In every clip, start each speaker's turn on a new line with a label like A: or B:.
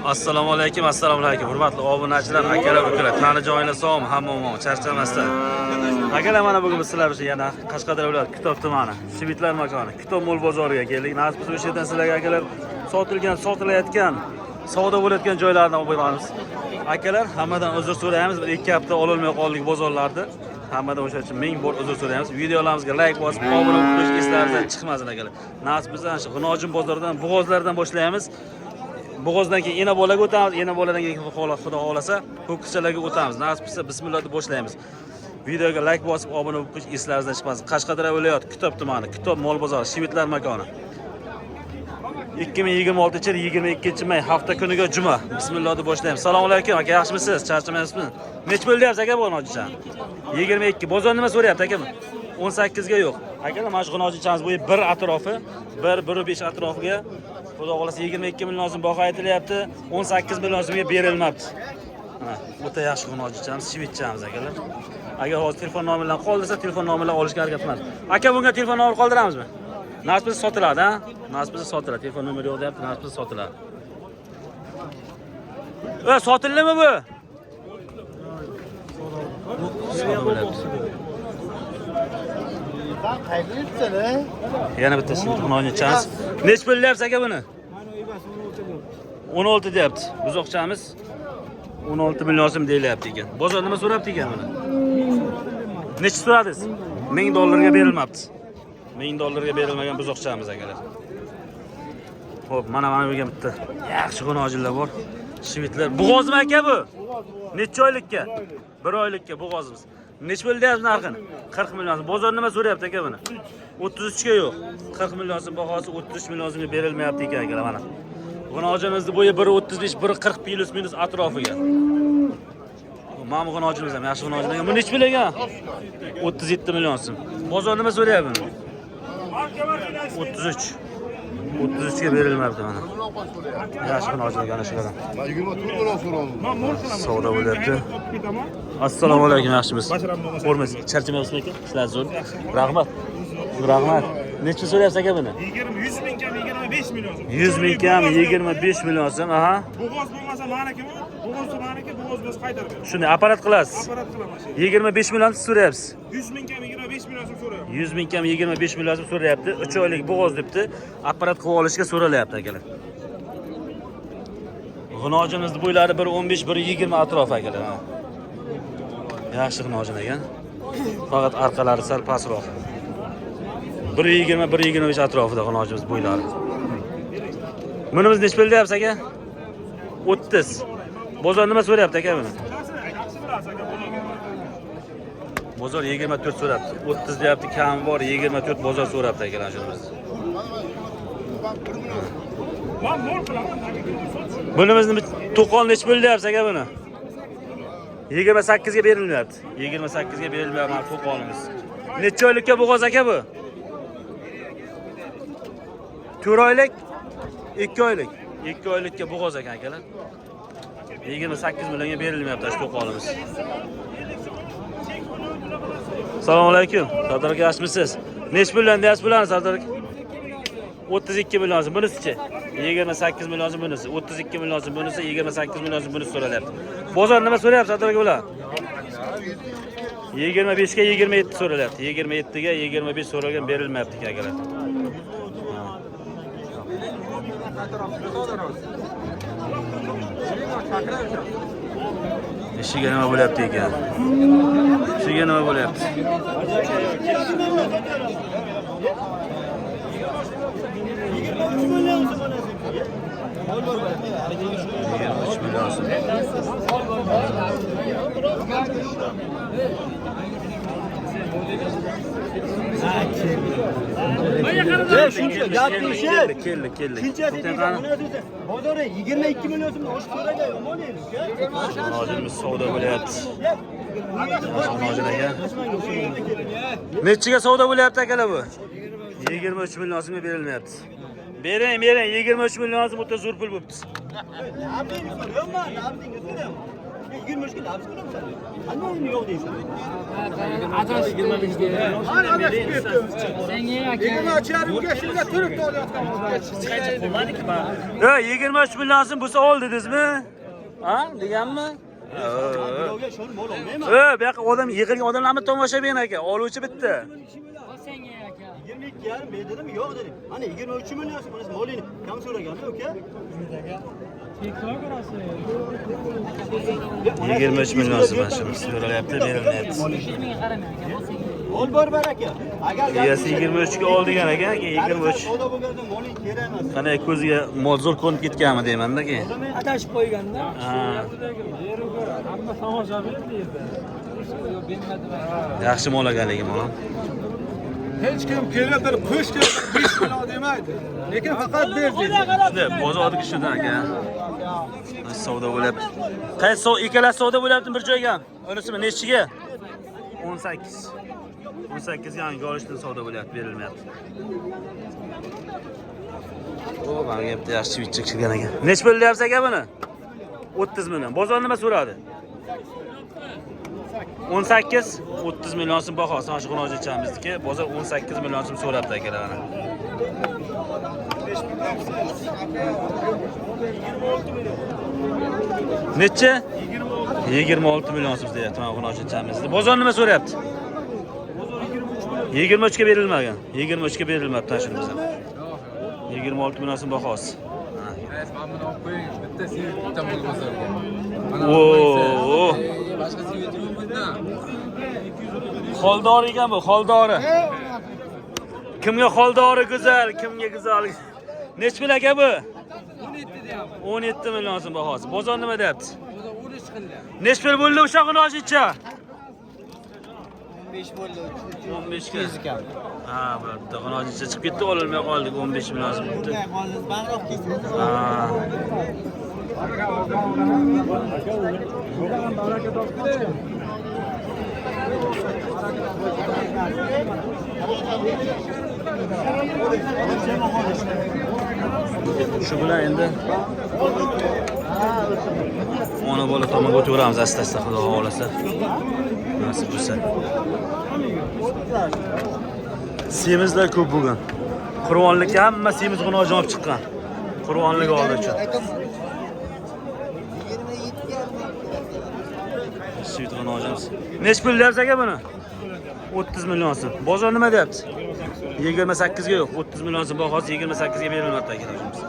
A: Assalomu alaykum, hurmatli obunachilar, akalar, ukalar, tani joyinglar sog'mi, hamma omon, charchamasdan. Akalar, mana bugun biz sizlar uchun yana Qashqadaryo viloyati Kitob tumani, Shibitlar makoni, Kitob mo'l bozoriga keldik. Nasib bo'lsa, o'sha yerdan sizlarga akalar sotilayotgan, savdo bo'layotgan joylardan olib boramiz. Akalar, hammadan uzr so'raymiz. Bir 2 hafta ololmay qoldik bozorlarda. Hammadan o'sha uchun ming bor uzr so'raymiz. Videolarimizga like bosib, obuna bo'lish eslaringizdan chiqmasin akalar. Nasib bo'lsa, shu G'unojin bozoridan, Bo'g'ozlardan boshlaymiz. Bo'g'ozdan keyin Enabolaga o'tamiz. Enaboladan keyin Xudo xolasa, Ko'kkichalarga o'tamiz. Nasib bo'lsa, bismillah deb boshlaymiz. Videoga like bosib, obuna bo'lish eslaringizdan chiqmasin. Qashqadaryo viloyati Kitob tumani, Kitob mo'l bozori, Shibitlar makoni. 2026 yil 22-may hafta kuniga juma. Bismillah deb boshlaymiz. Assalomu alaykum aka, yaxshimisiz? Charchamayapsizmi? Nech bo'lyapsiz aka bu G'unojichan? 22. Bozor nima so'rayapti aka? 18 ga yo'q. Akalar, mana shu G'unojichamiz bo'yi 1 atrofi, 1.5 atrofiga Xudo xolasa 22 million so'm baho aytilyapti, 18 million so'mga berilmabdi. Ha, o'ta yaxshi G'unojichamiz, shivitchamiz akalar. Agar hozir telefon nomeralarni qoldirsa, telefon nomeralarni olishga harakat qilamiz. Aka, bunga telefon nomeri qoldiramizmi? Nasib bo'lsa sotiladi, ha? Nasib bo'lsa sotiladi. Telefon nomeri yo'q deyapti, nasib bo'lsa sotiladi. Sotildimi bu? Yana bitta G'unojichamiz. Nech bo'lyapsiz aka buni? 16 deyapti. Buzoqchamiz 16 million so'm deyilyapti ekan. Bozor nima so'rabdi ekan buni? Necha so'radingiz? $1000 berilmabdi. $1000 berilmagan buzoqchamiz akalar. Xo'p, mana bu yerga bitta yaxshi G'unojinlar bor. Shivitlar. Bo'g'ozmi aka bu? Necha oylikka? 1 oylikka bo'g'ozimiz. Nech bo'lyapti narxini? 40 million. Bozor nima so'rayapti aka buni? 33 ga yo'q. 40 million so'm bahosi 33 million so'mga berilmayapti ekan akalar mana. G'unojimizni bo'yi 1.35, 1.40 plus minus atrofiga. Mana bu G'unojimiz ham yaxshi G'unojin ekan. Bu nech pul ekan? 37 million so'm. Bozor nima so'rayapti? 33. 33 ga berilmayapti mana. Yaxshi G'unojin ekan shulardan.
B: 24 million so'radim.
A: Savdo bo'lyapti. Assalomu alaykum, yaxshimisiz? Hurmat, charchamayapsizmi aka? Sizlar zo'r. Rahmat. Rahmat. Necha so'rayapsiz aka buni?
C: 100 ming kam 25 million so'm.
A: 100 ming kam 25 million so'm, aha.
C: Bo'g'oz bo'lmasa maniki bu, bo'g'oz maniki, bo'g'oz biz qaytarib beramiz.
A: Shunday aparat qilasiz.
C: Aparat qilamiz.
A: 25 million so'rayapsiz.
C: 100 ming kam 25 million so'm so'rayapti.
A: 100 ming kam 25 million so'm so'rayapti. 3 oylik bo'g'oz debdi. Aparat qilib olishga so'ralyapti akalar. G'unojimizni bo'ylari 1.15, 1.20 atrofi akalar. Yaxshi G'unojin ekan. Faqat orqalari sal pastroq. 1.20, 1.25 atrofida G'unojimiz bo'ylari. Bunimiz nech pul deyapsiz aka? 30. Bozor nima so'rayapti aka buni? Bozor 24 so'rabdi. 30 deyapti, kam bor, 24 bozor so'rabdi akalar shunimiz. Bunimizni to'qol nech pul deyapsiz aka buni? 28 ga berilmayapti. 28 ga berilmayapti mana to'qolimiz. Necha oylikka bo'g'oz aka bu? 4 oylik, 2 oylik. 2 oylikka bo'g'oz ekan akalar. 28 millionga berilmayapti shu to'qolimiz. Assalomu alaykum. Sardor aka, yaxshimisiz? Nech puldan deyapsiz bularni Sardor aka? 32 million so'm. Bunisi-chi? 28 million so'm bunisi. 32 million so'm bunisi, 28 million so'm bunisi so'ralyapti. Bozor nima so'rayapti Sardor aka bular? 25 ga 27 so'ralyapti. 27 ga 25 so'ralgan berilmayapti akalar. Ishiga nima bo'lyapti ekan? Ishiga nima bo'lyapti?
D: Bozori 22 million so'm oshib so'ragan yomon edi.
A: G'unojimiz savdo bo'lyapti. G'unojin aka. Nechiga savdo bo'lyapti akalar bu? 23 million so'mga berilmayapti. Bering, 23 million so'm o'ta zo'r pul bo'pti.
D: 23 labz qilaman sen. Qanday yo'q deysan?
E: Adaş 25 diye.
F: Hani adaş yarimga shunga turibdi olayotgan.
A: Yo, 23 millionsin bo'lsa ol dedingizmi? Ha, deganmi?
D: Birovga ishonib bo'la olmayman.
A: Bu yoqqa odam yig'ilgan odamlarni tomoshabin aka, oluvchi bitta.
D: 22 yarim men dedim, yo'q dedim. Hani 23 million so'm molini kam so'raganmi uka?
A: 23 million so'm so'ralyapti, berilmayapti.
D: Ol bor baraka. Agar
A: Egasi 23 ga ol degan ekan, 23.
D: Savdo bo'lganda moling kerak emas.
A: Qanday ko'ziga mozor ko'nib ketganmi deyman-da keyin.
E: Adashib qo'yganda.
A: Ha,
C: Hamma tomoshabin deydi.
A: yaxshi mol ekanligim ham.
F: Hech kim kelib qo'sh kelib 5 million demaydi. Lekin faqat ber deydi.
A: Shunday bozordagi shundan aka. Savdo bo'lyapti. Qaysi savdo, ikkala savdo bo'lyapti bir joyga. Unisimi nechiga? 18. 18 yangi olishdan savdo bo'lyapti, berilmayapti. O, mana gapda yaxshi chivitcha chiqgan ekan. Nech bo'lyapsiz aka buni? 30 million. Bozor nima so'radi? 18, 30 million so'm bahosi. Mana shu xonojachamizniki bozor 18 million so'm so'rabdi akalar mana. Necha? 26 million so'm deyapti mana xonojachamizni. Bozor nima so'rayapti? 23 ga berilmagan. 23 ga berilmabdi mana shuni bizga. 26 million so'm bahosi. Oo. Xoldori ekan bu, xoldori. Kimga xoldori go'zal, kimga go'zal. Nech pul aka bu? 17 million so'm bahosi. Bozor nima deyapti?
E: Bozor 13 qildi.
A: Nech pul bo'ldi o'sha xonojitcha?
D: 15 bo'ldi.
A: 15 ga. Ha, bu yerda xonojitcha chiqib ketdi, ololmay qoldik. 15 million so'm bo'ldi.
D: Bag'roq kesdi.
A: Ha. Shu bilan endi ona bola tomonga o'taveramiz asta-asta, xudo xolasa. Nasib bo'lsa. Semizlar ko'p bo'lgan. Qur'onlikka hamma semiz g'unojin olib chiqqan. Qur'onlik oldi uchun. Suyut g'unojimiz. Nech pul deyapsiz aka buni? 30 million so'm. Bozor nima deyapti? 28 ga yo'q, 30 million so'm bahosi 28 ga berilmoqda aka o'zimiz.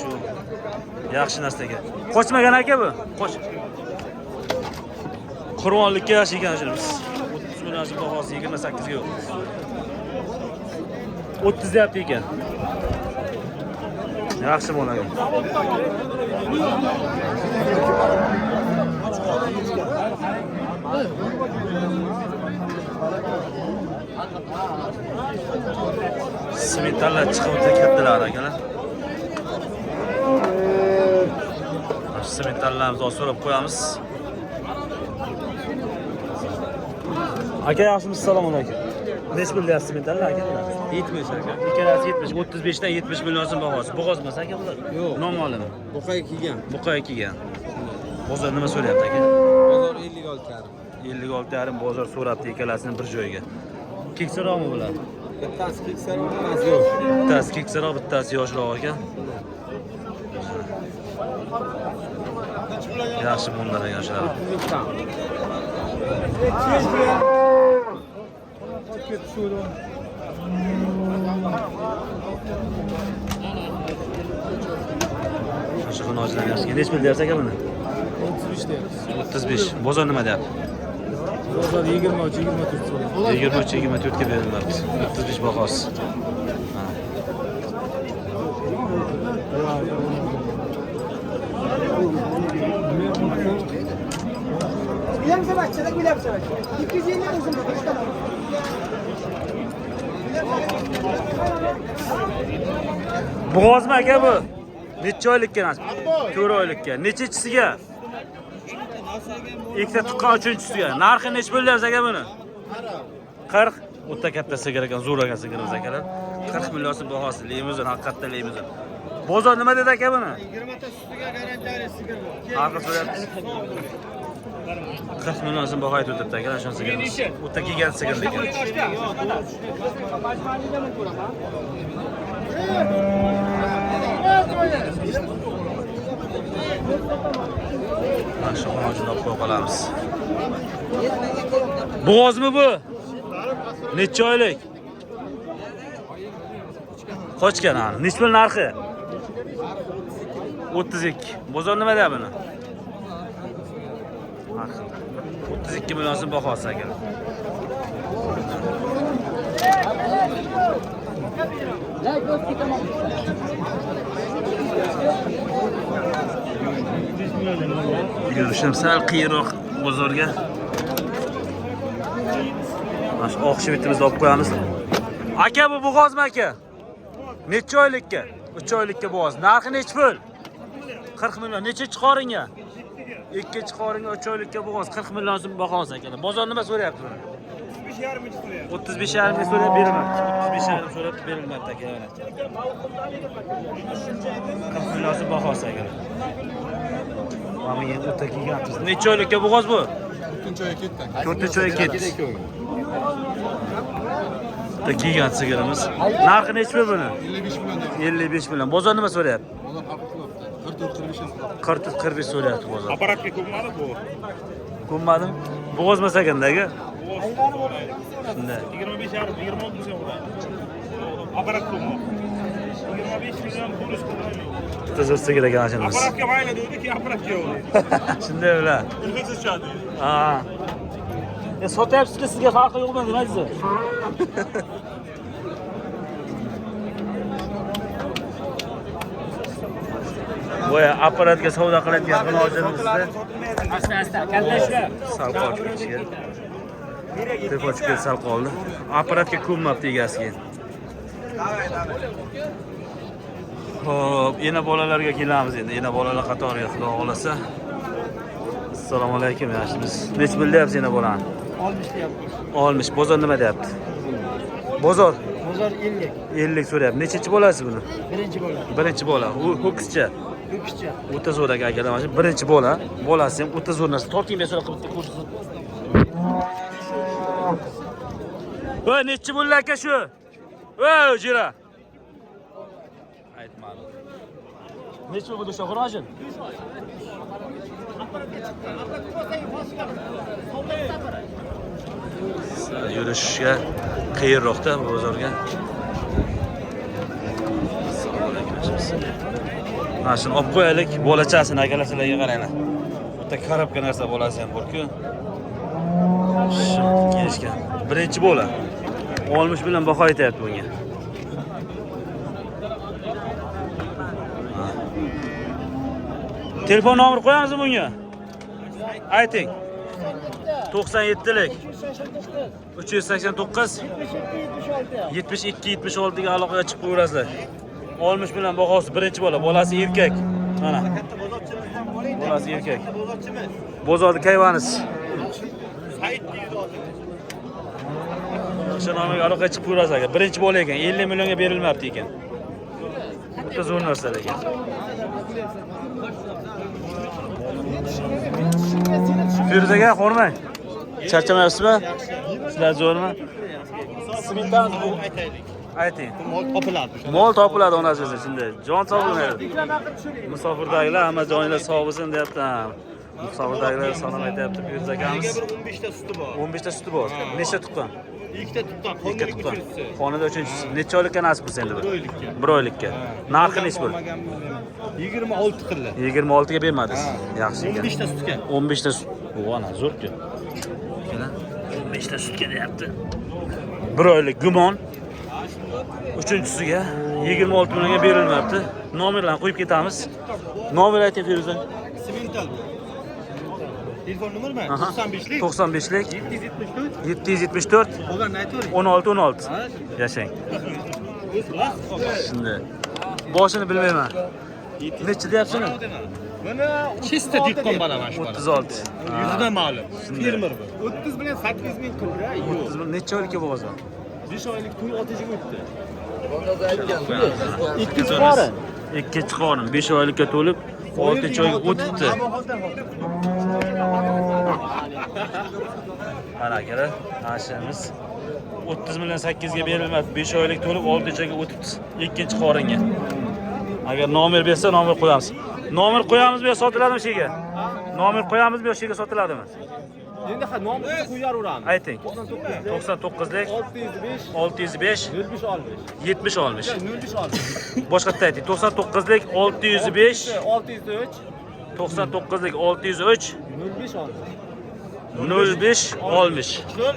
A: Shu yaxshi narsa aka. Qochmagan aka bu. Qoch. Qur'onlikka yaxshi ekan shunimiz. 30 million so'm bahosi 28 ga yo'q. 30 deyapti ekan. Yaxshi bo'ladi. Simetallar chiqib o'ta kattalar akalar. Simetallarimizni so'rab qo'yamiz. Aka yaxshimisiz? Assalomu alaykum. Nech pul deyapsiz simetallar aka?
E: 70 aka.
A: Ikkalasi 70, 35 dan 70 million so'm bahosi. Bo'g'ozmas aka bular?
E: Yo'q.
A: Nomolimi?
E: Buqay kelgan.
A: Buqay kelgan. Bozor nima so'rayapti aka?
E: Bozor 56 yarim.
A: 56 yarim bozor so'rabdi ikkalasini bir joyga. Keksaroqmi bular?
E: Bittasi keksaroq, bittasi yo'q.
A: Bittasi keksaroq, bittasi yoshroq ekan. Yaxshi bunlar ekan shular. Shu xonojlar yaxshi. Nech pul deyapsiz aka buni?
C: 35 deyapsiz.
A: 35. Bozor nima deyapti?
C: Bozor 23, 24 so'rayapti.
A: 23, 24 ga berilmoqda. 35 bahosi. Ha.
F: Bilemse bakçada bilemse bakçada. 250 uzun bir işte.
A: Bo'g'ozmi aka bu? Necha oylikka nasib? 4 oylikka. Nechachisiga? Ikkita tuqqan uchinchisiga. Narxi nech bo'lyapsiz aka buni? 40. O'ta katta sigir ekan, zo'r ekan sigirimiz akalar. 40 million so'm bahosi, limuzin, haqiqatda limuzin. Bozor nima dedi aka buni?
F: 20 ta sutiga garantiyali sigir bor.
A: Arqa so'rayapti. 40 million so'm baho aytib o'tiribdi aka, shunisi sigirimiz. U yerda kelgan sigir lekin. Mana shu xonajini olib qo'ya qolamiz. Bo'g'ozmi bu? Necha oylik? Qochgan ana. Necha pul narxi? 32. Bozor nima deyapti buni? 32 million so'm bahosi aka. Yurishim sal qiyinroq bozorga. Mana shu oq shivitimizni olib qo'yamiz. Aka bu bo'g'ozmi aka? Necha oylikka? 3 oylikka bo'g'oz. Narxi necha pul? 40 million. Necha chiqoringa? 2 chiqoringa 3 oylikka bo'g'oz 40 million so'm bahosi akalar. Bozor nima so'rayapti buni? 35,5 ga so'rab berilmabdi. 35,5 so'rab berilmabdi akalar. 40 million so'm bahosi akalar. Mana endi o'ta kelganmiz. Necha oylikka bo'g'oz bu?
B: 4-oy ketdi.
A: 4-oy ketdi. O'ta kelgan sigirimiz. Narxi necha pul buni?
B: 55 million.
A: 55 million. Bozor nima so'rayapti?
B: Bozor farqi qilibdi.
A: 40-45 so'rayapti bozor.
C: Aparatga ko'madi bu.
A: Ko'nmadim. Bo'g'ozmas ekandagi. Shunday.
C: 25,5 so'm bo'ladi. Aparat ko'madi. 25 million pul ko'madi.
A: Tuzur sigir ekan shunimiz.
C: Aparatga mayli dedi, aparatga yo'q.
A: Shunday bilan.
C: Pulsiz chiqadi.
A: Ha. Sotyapsiz-ku, sizga farqi yo'qmi nima deysiz? Voy, apparatga savdo qilayotgan xonajimizda.
C: Asta, kallashlar.
A: Sal qochib ketishgan. Telefon chiqib sal qoldi. Apparatga ko'nmabdi egasiga. Xo'p, yana bolalarga kelamiz endi. Yana bolalar qatoriga xudo xolasa. Assalomu alaykum yaxshimiz. Nech pul deyapsiz yana bolani?
F: 60 deyapti.
A: 60. Bozor nima deyapti? Bozor
F: Bozor 50.
A: 50 so'rayapti. Nechinchi bolasi buni?
F: Birinchi bola.
A: Birinchi bola. U ho'kizcha.
F: Ho'kizcha.
A: O'ta zo'r akalar, mana shu birinchi bola. Bolasi ham o'ta zo'r narsa. Torting bersa qilib ko'rsin. Voy, nechi bo'ldi aka shu? Voy, jira. Aytmadim. Nechi bo'ldi o'sha xonajin? Yurishga qiyinroqda bozorga. Mana shuni olib qo'yaylik, bolachasini akalar sizlarga qaranglar. O'ta qarabga narsa bolasi ham bor-ku. Shu kelishgan. Birinchi bola. 60 bilan baho aytayapti bunga. Telefon nomeri qo'yamizmi bunga? Ayting. 97lik 389 72-76 ga aloqaga chiqib ko'rasizlar. 60 bilan bahosi birinchi bola, bolasi erkak. Mana. Bolasi erkak. Bozorda kayvaniz. O'sha nomiga aloqaga chiqib ko'rasiz aka. Birinchi bola ekan, 50 millionga berilmabdi ekan. O'ta zo'r narsa ekan. Firuzaga qo'rmang. Charchamayapsizmi? Sizlar zo'rmi? Smitamiz bu aytaylik. Ayting.
D: Mol topiladi.
A: Mol topiladi onasiz shunday. Jon sog' bo'lmaydi. Musofirdagilar hamma joyinglar sog' bo'lsin deyapti. Musofirdagilar salom aytayapti Firuz akamiz.
D: 15 ta suti bor.
A: 15 ta suti bor. Nechta tuqqan?
D: 2 ta tuqqan,
A: Ikki
D: qolgan
A: tuqqan.
D: 3-chi.
A: Xonada 3-chisi. Necha oylikka nasib qilsa endi bu?
D: 1 oylikka.
A: 1 oylikka. Narxi nech pul?
D: 26 qildi.
A: 26 ga bermadingiz. Yaxshi ekan.
D: 15 ta sutga.
A: 15 ta sut. Bu ana zo'r-ku. 15 ta sutga deyapti. 1 oylik gumon. 3-chisiga 26 millionga berilmabdi. Nomerlarni qo'yib ketamiz. Nomer ayting Firuza.
D: Simental. Telefon nomermi?
A: Aha.
D: 95lik
A: 95lik
D: 774
A: 774
D: Qolganini aytavering.
A: 16 Yashang. Shunday. Boshini bilmayman. Necha deyapsizmi?
D: Buni chista diqqon bana mana shu bola.
A: 36.
D: Yuzidan ma'lum. Fermer bu.
F: 30 bilan 8 ming qildi.
A: 30 ming necha oylikka bo'g'oz bor?
F: 5 oylik to'y otijiga o'tdi.
A: 2 qori. Ikkinchi qorin 5 oylikka to'lib 6 oyga o'tibdi. Mana akalar, ashimiz 30 million 8 ga berilmadi. 5 oylik to'lib 6 oyga o'tibdi. Ikkinchi qoringa. Agar nomer bersa, nomer qo'yamiz. Nomer qo'yamizmi yo sotiladimi shega? Nomer qo'yamizmi yo shega sotiladimi?
F: Endi ha nomni qo'yaveramiz.
A: Ayting. 99lik 605 70 olmish.
F: 05 olmish.
A: Boshqatda ayting. 99lik 605
F: 603
A: 99lik 603
F: 05 olmish.
A: 05 olmish.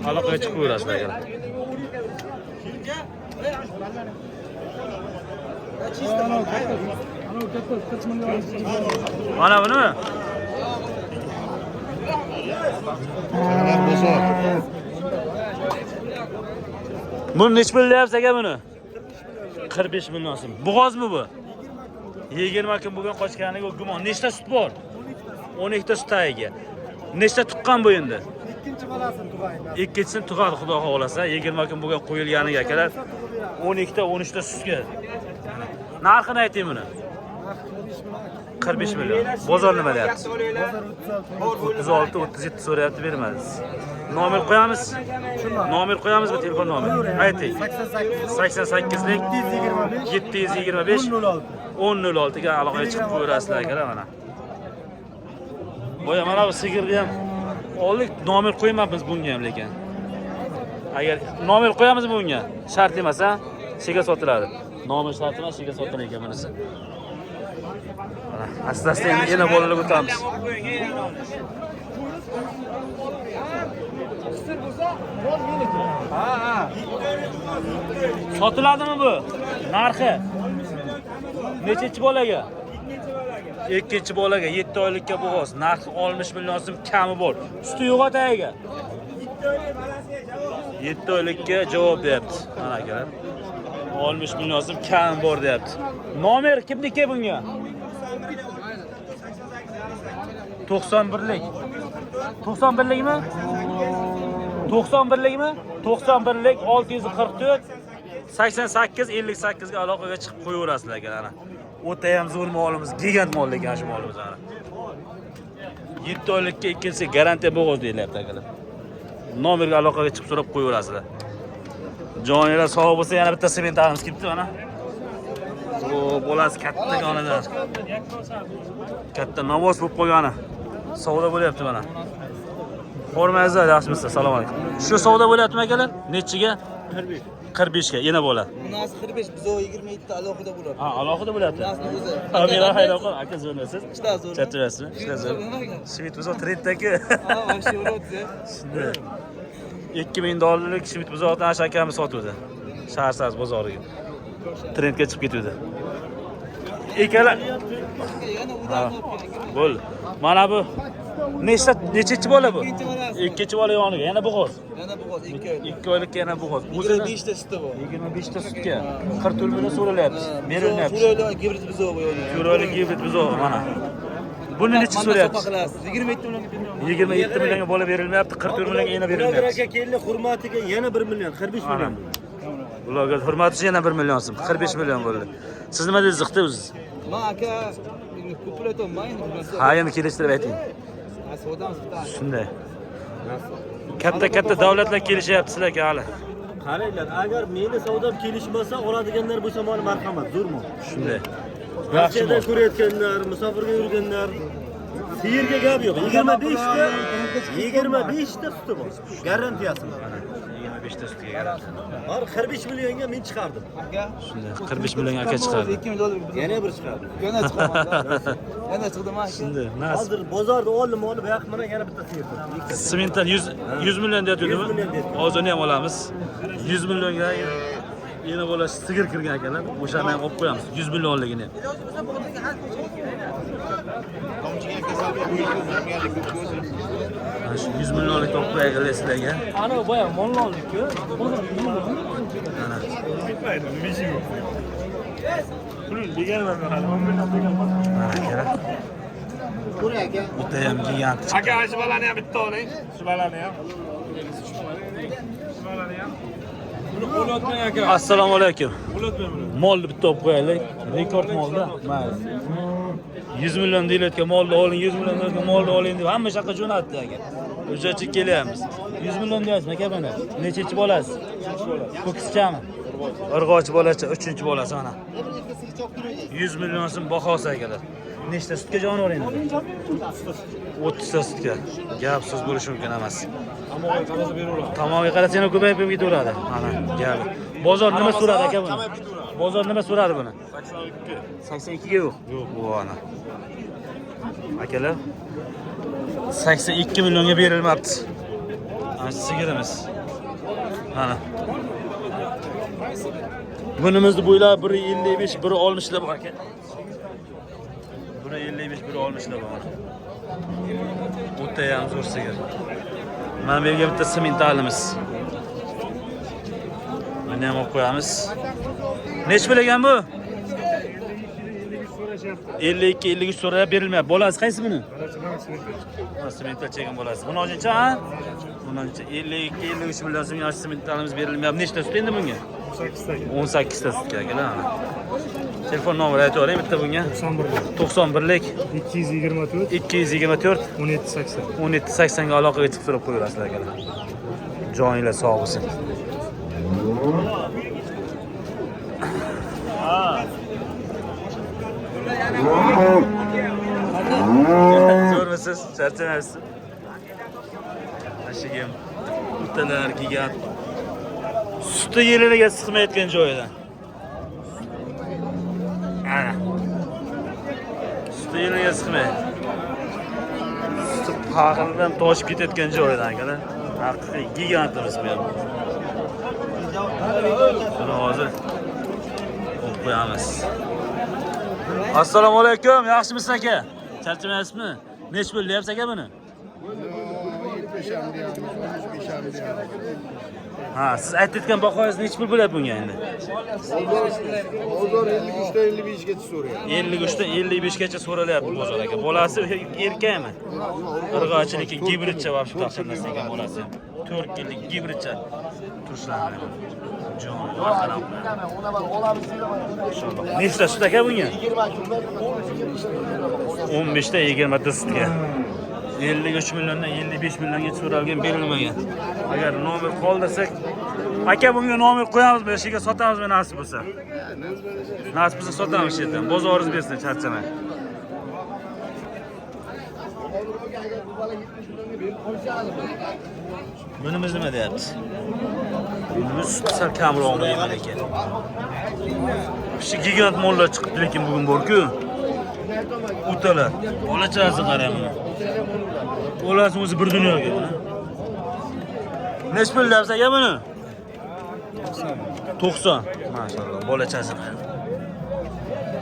A: Aloqaga chiqib ko'rasizlar akalar. Mana bunimi? Buni nech pul deyapsiz aka buni? 45 million so'm. Bo'g'ozmi bu? 20 kun bo'lgan qochganiga gumon. Nechta sut bor? 12 ta sut tagiga. Nechta tuqqan bu endi?
F: Ikkinchi bolasini tug'aydi.
A: Ikkinchisini tug'adi xudo xolasa. 20 kun bo'lgan qo'yilganiga akalar 12 ta 13 ta sutga. Narxini ayting buni. 45 million. Bozor nima deyapti? 36 37 so'rayapti, bermaymiz. Nomer qo'yamiz. Nomer qo'yamizmi, telefon nomeri? Ayting. 88lik 725 1006 ga aloqaga chiqib ko'rasizlar akalar mana. Boya mana bu sigirni ham oldik, nomer qo'ymayapmiz bunga ham lekin. Agar nomer qo'yamizmi bunga? Shart emas, ha? Shega sotiladi. Nomer shart emas, shega sotilar ekan bunisi. Asta-asta yana bolalarga o'tamiz. Sotiladimi bu? Narxi nechinchi bolaga? Ikkinchi bolaga 7 oylikka bo'g'oz. Narxi 60 million so'm kami bor. Suti yo'q ataga. 7 oylikka javob beribdi. Mana akalar. 60 million so'm kami bor deyapti. Nomer kimniki bunga? 91lik. 91likmi? 91likmi? 91lik 644 88 58 ga aloqaga chiqib qo'yaverasizlar ekan ana. O'ta ham zo'r molimiz, gigant mol ekan shu molimiz ana. 7 oylikka ikkinchisi garantiya bo'g'oz deyilyapti akalar. Nomerga aloqaga chiqib so'rab qo'yaverasizlar. Joninglar sog' bo'lsa yana bitta sementarimiz kelibdi mana. O, bolasi katta yonidan. Katta namoz bo'lib qolgani. Savdo bo'lyapti mana. Hormazlar, yaxshimisiz? Assalomu alaykum. Shu savdo bo'lyaptimi akalar? Nechiga? 45 ga yana bo'ladi.
E: Bunasi 45, biz 27 ta alohida bo'ladi.
A: Ha, alohida bo'lyapti.
E: Bunasini o'zi.
A: Amira haydab qol, aka zo'rmisiz?
E: Ishlar zo'r.
A: Charchaysizmi? Ishlar zo'r. Shvit buzoq trenddagi.
E: Ha, vaqti bo'ladi.
A: Shunday. 2000 dollarlik shvit buzoqni Asha akamiz sotuvdi. Shaharsiz bozoriga. Trendga chiqib ketuvdi. Ekalar. Bo'l. Mana bu nechinchi bola bu? Ikkinchi bola yoniga yana bo'g'oz.
E: Yana bo'g'oz 2 oy.
A: 2 oylikka yana bo'g'oz.
E: 25 ta suti bor.
A: 25 ta sutga 44 million so'ralyapti. Berilyapti.
E: Furoyli gibrid buzoq bu.
A: Furoyli gibrid buzoq mana. Buni necha so'rayapti?
E: 27 million.
A: 27 millionga bola berilmayapti, 44 millionga yana berilyapti.
D: Aka keldi hurmatiga yana 1 million, 45 million.
A: Ularga hurmat uchun yana 1 million so'm, 45 million bo'ldi. Siz nima dedingiz, ziqdi o'zingiz?
E: Men aka ko'plat olmayman.
A: Ha, endi kelishtirib ayting.
E: Sodamiz bitta.
A: Shunday. Katta davlatlar kelishyapti sizlarga hali.
D: Qaranglar, agar meni savdom kelishmasa, oladiganlar bo'lsa meni marhamat, zo'rmi?
A: Shunday.
D: Rossiyada ko'rayotganlar, musofirga yurganlar, sigirga gap yo'q. 25 ta suti bor. Garantiyasi bor.
A: 25 ta sutga keladi.
D: Har 45 millionga men chiqardim.
E: Aka.
A: Shunday. 45 millionga aka chiqadi.
E: 2 million dollar.
D: Yana bir chiqardim.
E: Yana chiqadi. Yana chiqdi aka.
A: Shunday. Nas.
D: Hozir bozorda oldim, olib yoq mana yana bitta sigir.
A: Semental 100 million deyotdimi?
D: 100 million deyapti.
A: Hozirni ham olamiz. 100 millionga yana bola sigir kirgan ekanlar. O'shani ham olib qo'yamiz. 100 millionligini ham. Shu 100 millionlik olib qo'yaylik sizlarga.
F: Ana boya molni oldik-ku.
A: Mana.
C: Bitmaydi, nima ishi yo'q. Pul deganman hali 10 million deganman.
A: Mana kerak. O'ta ham gigant.
C: Aka, shu balani ham bitta oling. Shu balani ham. Shu balani ham.
A: Assalomu alaykum. Molni bitta olib qo'yaylik. Rekord molda. Mayli. 100 million deyilayotgan molni oling, 100 million deyilayotgan molni oling deb hamma yoqqa jo'natdi aka. O'shacha kelyapmiz. 100 million deyapsiz aka buni. Nechinchi bolasi? 3-chi bolasi. Ko'kischami? Urg'ochi bolasi, 3-chi bolasi ana. 100 million so'm bahosi akalar. Nechta sutga jonivor endi? 30 ta sutga. Gap so'z bo'lishi mumkin emas. Tamoga qarasa yana ko'payib ketaveradi. Mana gapi. Bozor nima so'radi aka buni? Bozor nima so'radi buni? 82 ga yo'q. Yo'q, bu ana. Akalar 82 millionga berilmabdi. Mana sigirimiz. Mana. Bunimizni bo'ylab 155, 160 da bor aka. 155, 160 da bor. O'ta ham zo'r sigir. Mana bu yerga bitta sementalimiz. Buni ham olib qo'yamiz. Nech bilagan bu? 52, 53 so'rab berilmayapti. Bolasi qaysi buni? Semental chekin bolasi. Buni olguncha, ha? Buni olguncha 52, 53 million so'm yosh sementalimiz berilmayapti. Nechta sut endi bunga? 18 ta sutga akalar. Telefon nomeri aytib o'ring bitta bunga. 91lik
C: 224
A: 224
C: 1780.
A: 1780 ga aloqaga chiqib turib qo'yasizlar akalar. Joyinglar sog' bo'lsin. Zo'rmisiz? Charchamaysiz? Ashigim. Utalar kelgan. Suti yeliniga siqmayotgan joyidan. Ana. Suti yeliniga siqmay. Suti pag'ildan toshib ketayotgan joyidan akalar. Haqiqiy gigantimiz bu ham. Buni hozir olib qo'yamiz. Assalomu alaykum, yaxshimisiz aka? Charchamaysizmi? Nech bo'lyapsiz aka buni?
B: 75 ham deyamiz, 15 ham deyamiz.
A: Ha, siz aytayotgan bahoyingiz nech pul bo'lyapti bunga endi?
B: Bozor 53 dan 55 gacha so'rayapti.
A: 53 dan 55 gacha so'ralyapti bozor aka. Bolasi erkakmi? Irg'ochilik gibridcha va shu taqsimdan ekan bolasi. 4 yillik gibridcha turishlarni. Jon, qarab. Inshaalloh. Nechta sut aka bunga? 15 ta 20 ta sutga. 53 milliondan 55 millionga so'ralgan berilmagan. Agar nomer qoldirsak, aka bunga nomer qo'yamiz, bu yerga sotamiz nasib bo'lsa. Nasib bo'lsa sotamiz shu yerdan. Bozoringiz bersin, charchamang. Bunimiz nima deyapti? Bunimiz sal kamroq bo'lgan ekan. Shu gigant mollar chiqibdi, lekin bugun bor-ku. O'talar. Bolachasi qarang buni. Bolasi o'zi bir dunyoga. Nech pul deyapsiz aka buni? 90. Maşallah. Bolachasi qarang.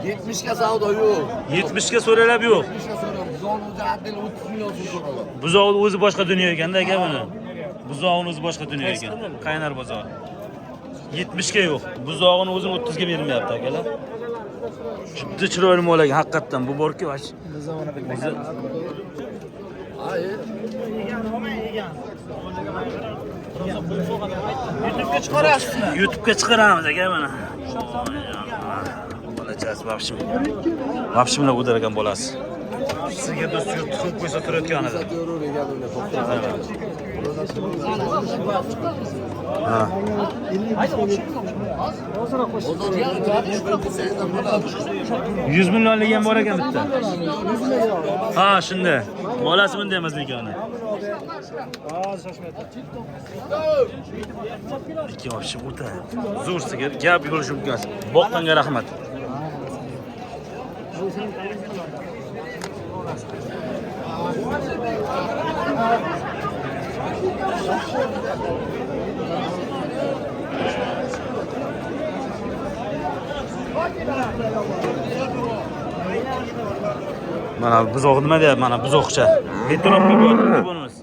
G: 70 ga savdo yo'q.
A: 70 ga so'ralab yo'q.
G: 70 ga so'rab, buzovni o'zi adil 30 million so'm so'radi.
A: Buzovni o'zi boshqa dunyo ekanda aka buni. Buzovni o'zi boshqa dunyo ekan. Qaynar bozor. 70 ga yo'q. Buzovni o'zini 30 ga bermayapti akalar. Juda chiroyli mol ekan, haqiqatan bu bor-ku, o'zi YouTube'ga chiqarasizmi? YouTube'ga chiqaramiz aka mana. Bolachasi vobshim. Vobshimlar o'dargan bolasi. Sizga do'st tuxum qo'ysa turayotganida. Ha. 100 millionlik ham bor ekan bitta. Ha, shunda. Bolasi bunday emas lekin ona. Ikki vobshim o'ta. Zo'r sigir, gap bo'lishi mumkin. Boqqanga rahmat. Mana buzoq nima deyapti? Mana buzoqcha. Betonobga qo'yib bunimiz.